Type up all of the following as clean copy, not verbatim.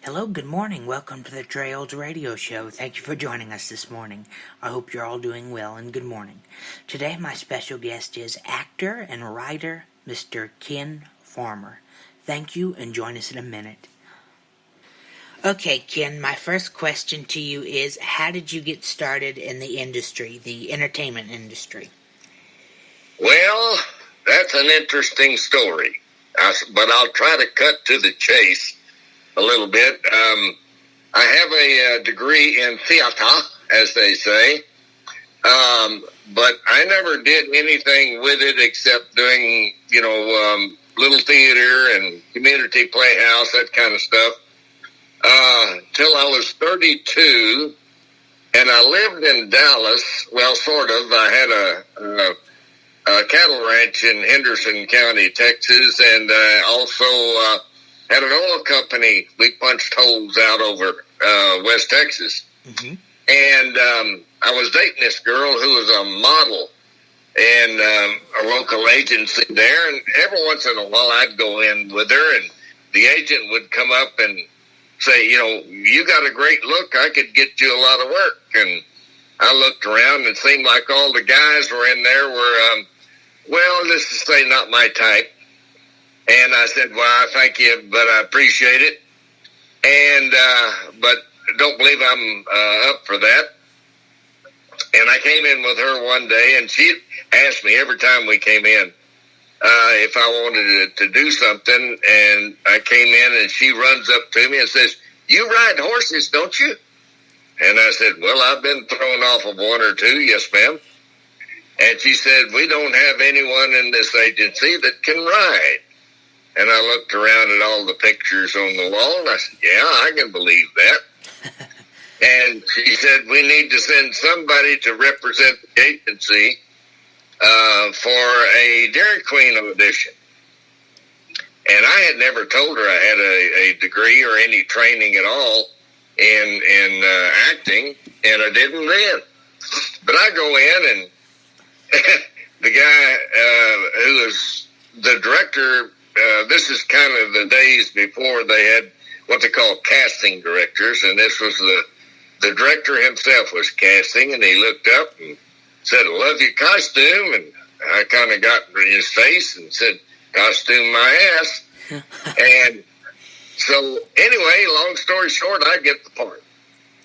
Hello, good morning. Welcome to the Trey Olds Radio Show. Thank you for joining us this morning. I hope you're all doing well, and good morning. Today, my special guest is actor and writer, Mr. Ken Farmer. Thank you, and join us in a minute. Okay, Ken, my first question to you is, how did you get started in the industry, the entertainment industry? Well, that's an interesting story, but I'll try to cut to the chase a little bit. I have a degree in theater, as they say, but I never did anything with it except doing, little theater and community playhouse, that kind of stuff, till I was 32, and I lived in Dallas. Well, sort of. I had a cattle ranch in Henderson County, Texas, and also had an oil company. We punched holes out over West Texas. Mm-hmm. And I was dating this girl who was a model in a local agency there, and every once in a while I'd go in with her, and the agent would come up and say, you got a great look, I could get you a lot of work. And I looked around and it seemed like all the guys were in there were, let's just say not my type. And I said, well, thank you, but I appreciate it. And, but don't believe I'm up for that. And I came in with her one day, and she asked me every time we came in if I wanted to do something. And I came in, and she runs up to me and says, you ride horses, don't you? And I said, well, I've been thrown off of one or two. Yes, ma'am. And she said, we don't have anyone in this agency that can ride. And I looked around at all the pictures on the wall, and I said, yeah, I can believe that. And she said, we need to send somebody to represent the agency for a Dairy Queen audition. And I had never told her I had a degree or any training at all in acting, and I didn't then. But I go in, and the guy who was the director, this is kind of the days before they had what they call casting directors, and this was the director himself was casting, and he looked up and said, I love your costume, and I kind of got in his face and said, costume my ass. And so anyway, long story short, I get the part.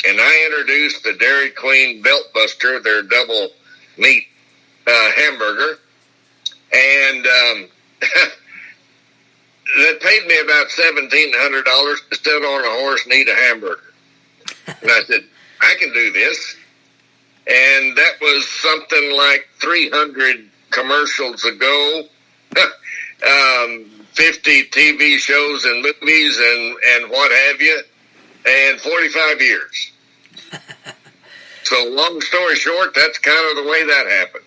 And I introduced the Dairy Queen Belt Buster, their double meat hamburger, and that paid me about $1,700 to sit on a horse and eat a hamburger. And I said, I can do this. And that was something like 300 commercials ago, 50 TV shows and movies and what have you, and 45 years. So long story short, that's kind of the way that happened.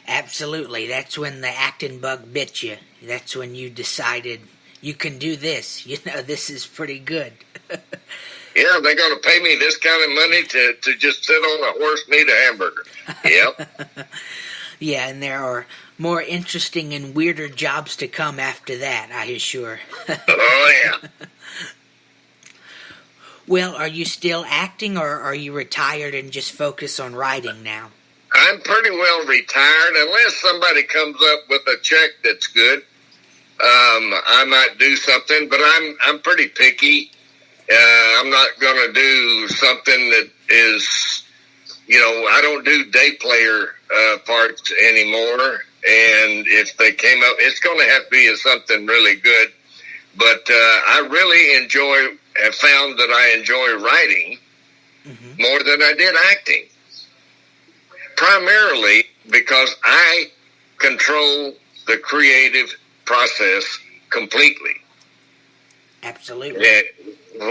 Absolutely. That's when the acting bug bit you. That's when you decided you can do this. This is pretty good. Yeah, they're going to pay me this kind of money to just sit on a horse and eat a hamburger. Yep. Yeah, and there are more interesting and weirder jobs to come after that, I assure. Oh, yeah. Well, are you still acting, or are you retired and just focus on writing now? I'm pretty well retired, unless somebody comes up with a check that's good. I might do something, but I'm pretty picky. I'm not going to do something that is, I don't do day player parts anymore. And if they came up, it's going to have to be something really good. But I really have found that I enjoy writing more than I did acting. Primarily because I control the creative process completely. Absolutely. And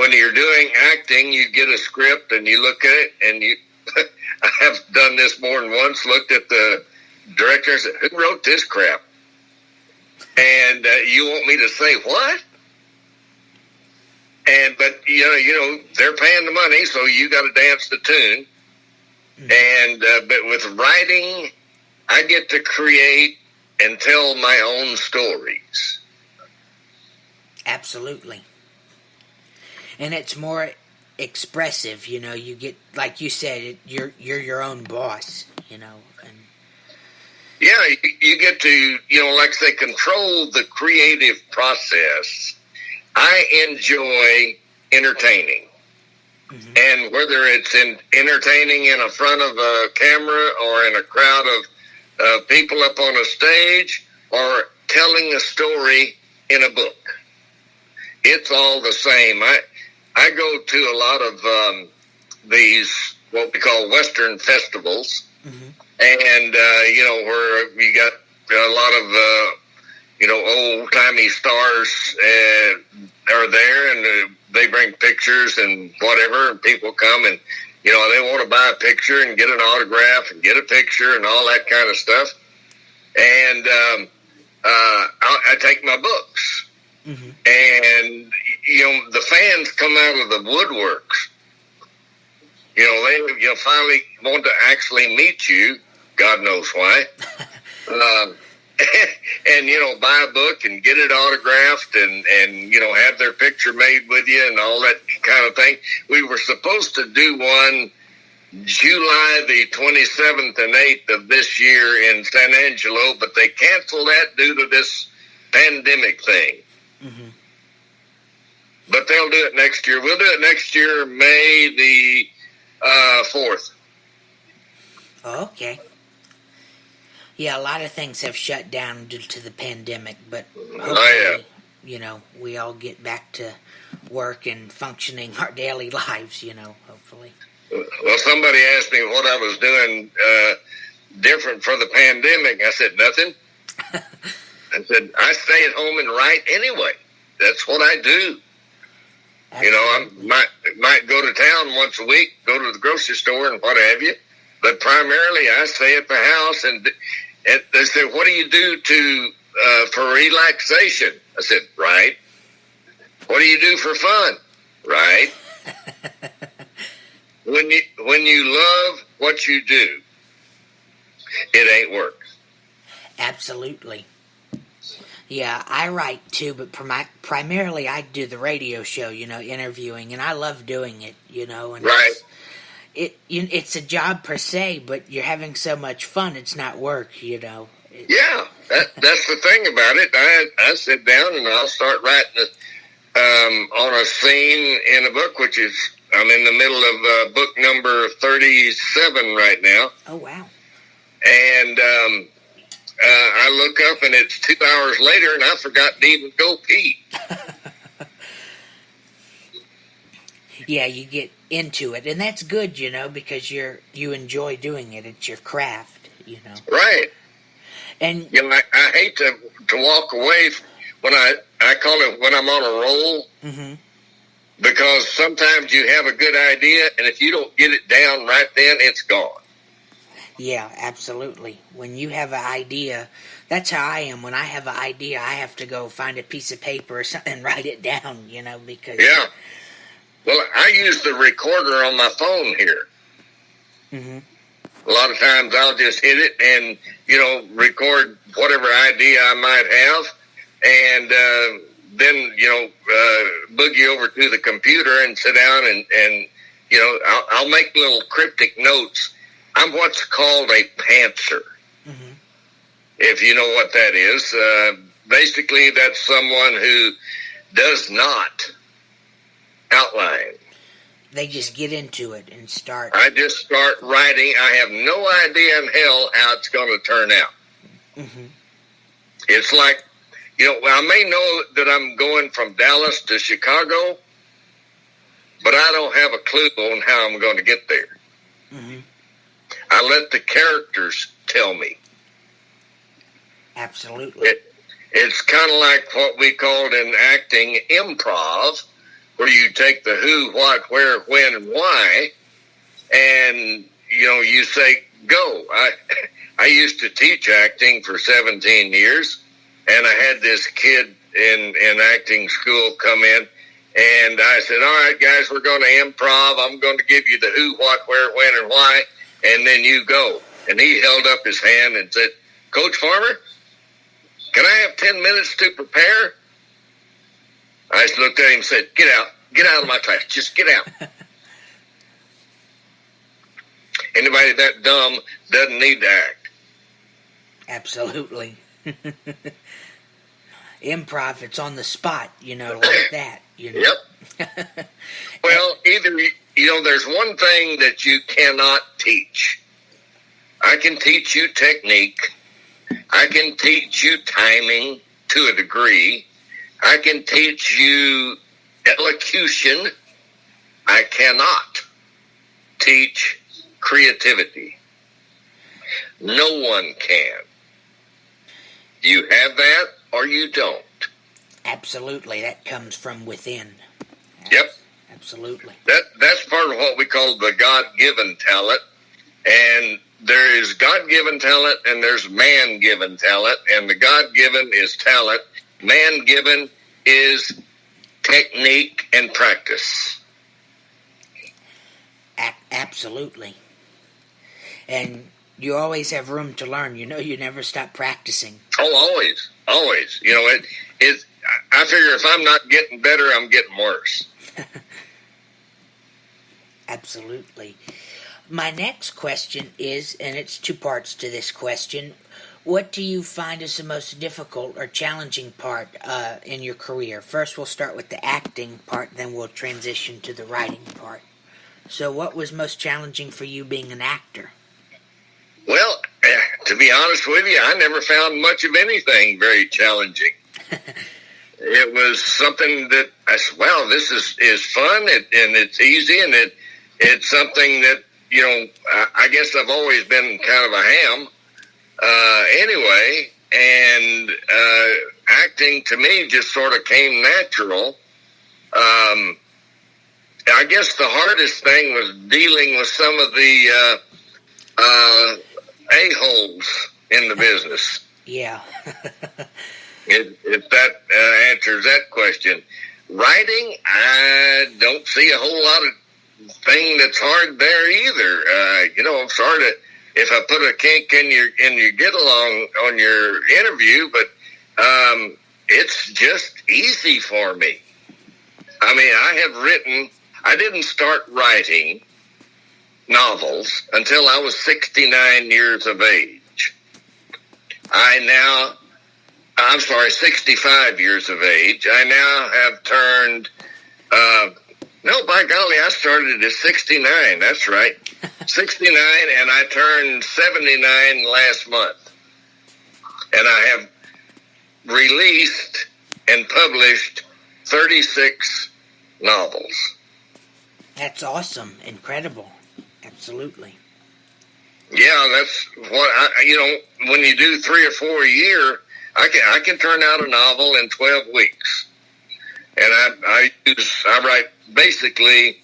when you're doing acting, you get a script and you look at it, and you I have done this more than once, looked at the director and said, who wrote this crap? And you want me to say what? But they're paying the money, so you got to dance the tune. And but with writing, I get to create and tell my own stories. Absolutely. And it's more expressive, you know. You get, like you said, you're your own boss, you know. And Yeah, you get to, like I say, control the creative process. I enjoy entertaining. Mm-hmm. And whether it's entertaining in front of a camera or in a crowd of people up on a stage or telling a story in a book, it's all the same. I go to a lot of these, what we call Western festivals, mm-hmm. and, where you got a lot of, old-timey stars are there, and they bring pictures and whatever, and people come and, they want to buy a picture and get an autograph and get a picture and all that kind of stuff. And I take my books. Mm-hmm. And, the fans come out of the woodworks. They finally want to actually meet you. God knows why. And, buy a book and get it autographed and have their picture made with you and all that kind of thing. We were supposed to do one July the 27th and 8th of this year in San Angelo, but they canceled that due to this pandemic thing. Mm-hmm. But they'll do it next year. We'll do it next year, May the 4th. Okay. Yeah, a lot of things have shut down due to the pandemic, but hopefully, we all get back to work and functioning our daily lives, hopefully. Well, somebody asked me what I was doing different for the pandemic. I said, nothing. I said, I stay at home and write anyway. That's what I do. Absolutely. I might go to town once a week, go to the grocery store and what have you, but primarily I stay at the house. And they said, what do you do for relaxation? I said, write. What do you do for fun? Write. When you love what you do, it ain't work. Absolutely. Yeah, I write too, but primarily I do the radio show, interviewing, and I love doing it, and right. It's a job per se, but you're having so much fun, it's not work, Yeah, that's the thing about it. I sit down and I'll start writing on a scene in a book, which is, I'm in the middle of book number 37 right now. Oh, wow. And I look up and it's 2 hours later and I forgot to even go pee. Yeah, you get into it, and that's good, because you enjoy doing it. It's your craft, Right. And I hate to walk away when I call it when I'm on a roll, mm-hmm. because sometimes you have a good idea, and if you don't get it down right then, it's gone. Yeah, absolutely. When you have an idea, that's how I am. When I have an idea, I have to go find a piece of paper or something and write it down, because... Yeah. Well, I use the recorder on my phone here. Mm-hmm. A lot of times I'll just hit it and, record whatever idea I might have, and then, boogie over to the computer and sit down and I'll make little cryptic notes. I'm what's called a pantser, mm-hmm. if you know what that is. Basically, that's someone who does not outline. They just get into it and start. I just start writing. I have no idea in hell how it's going to turn out. Mm-hmm. It's like, I may know that I'm going from Dallas to Chicago, but I don't have a clue on how I'm going to get there. Mm-hmm. I let the characters tell me. Absolutely. It's kind of like what we called in acting improv, where you take the who, what, where, when, and why, and, you say, go. I used to teach acting for 17 years, and I had this kid in acting school come in, and I said, all right, guys, we're going to improv. I'm going to give you the who, what, where, when, and why, and then you go. And he held up his hand and said, Coach Farmer, can I have 10 minutes to prepare? I just looked at him and said, get out, Get out of my class. Just get out. Anybody that dumb doesn't need to act. Absolutely. Improv, it's on the spot, like that, Yep. Well, either, there's one thing that you cannot teach. I can teach you technique. I can teach you timing to a degree. I can teach you elocution. I cannot teach creativity. No one can. You have that or you don't. Absolutely. That comes from within. Yep. Absolutely. That's part of what we call the God-given talent. And there is God-given talent and there's man-given talent. And the God-given is talent. Man-given is technique and practice. Absolutely. And you always have room to learn. You never stop practicing. Oh, always. Always. I figure if I'm not getting better, I'm getting worse. Absolutely. My next question is, and it's two parts to this question, what do you find is the most difficult or challenging part in your career? First, we'll start with the acting part, then we'll transition to the writing part. So what was most challenging for you being an actor? Well, to be honest with you, I never found much of anything very challenging. It was something that I said, wow, this is fun and it's easy and it's something that, I guess I've always been kind of a ham anyway, and acting to me just sort of came natural. I guess the hardest thing was dealing with some of the a-holes in the business. Yeah. If that answers that question. Writing, I don't see a whole lot of thing that's hard there either. I'm sorry if I put a kink in your get along on your interview, but it's just easy for me. I mean, I didn't start writing novels until I was 69 years of age. I'm sorry, 65 years of age. I now have turned, no, by golly, I started at 69. That's right. 69, and I turned 79 last month. And I have released and published 36 novels. That's awesome. Incredible. Absolutely. Yeah, that's what when you do 3 or 4 a year, I can turn out a novel in 12 weeks. And I write basically,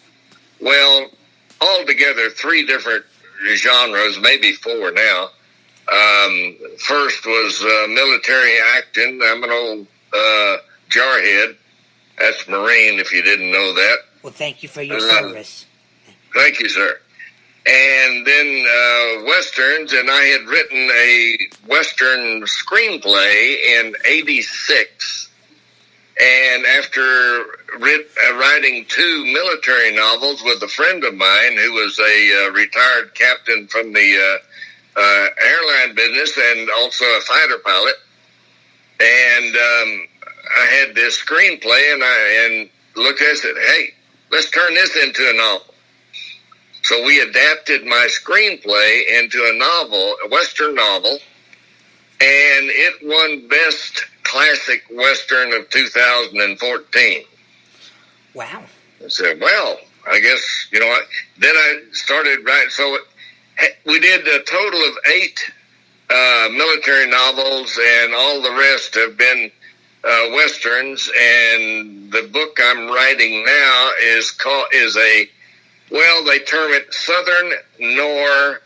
altogether 3 different genres, maybe 4 now. First was military acting. I'm an old jarhead. That's Marine, if you didn't know that. Well, thank you for your service. Thank you, sir. And then Westerns, and I had written a Western screenplay in 86. And after writing 2 military novels with a friend of mine who was a retired captain from the airline business and also a fighter pilot, and I had this screenplay, and looked at it and said, hey, let's turn this into a novel. So we adapted my screenplay into a novel, a Western novel, and it won Best Classic Western of 2014. Wow. I said, well, I guess, what? Then I started writing. So we did a total of 8 military novels, and all the rest have been Westerns. And the book I'm writing now they term it Southern Noir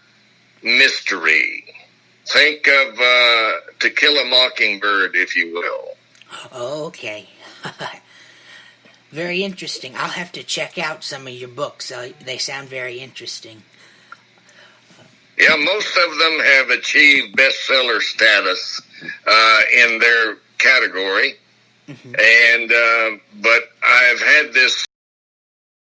Mystery. Think of To Kill a Mockingbird, if you will. Oh, okay. Very interesting. I'll have to check out some of your books. They sound very interesting. Yeah, most of them have achieved bestseller status in their category. Mm-hmm. And but I've had this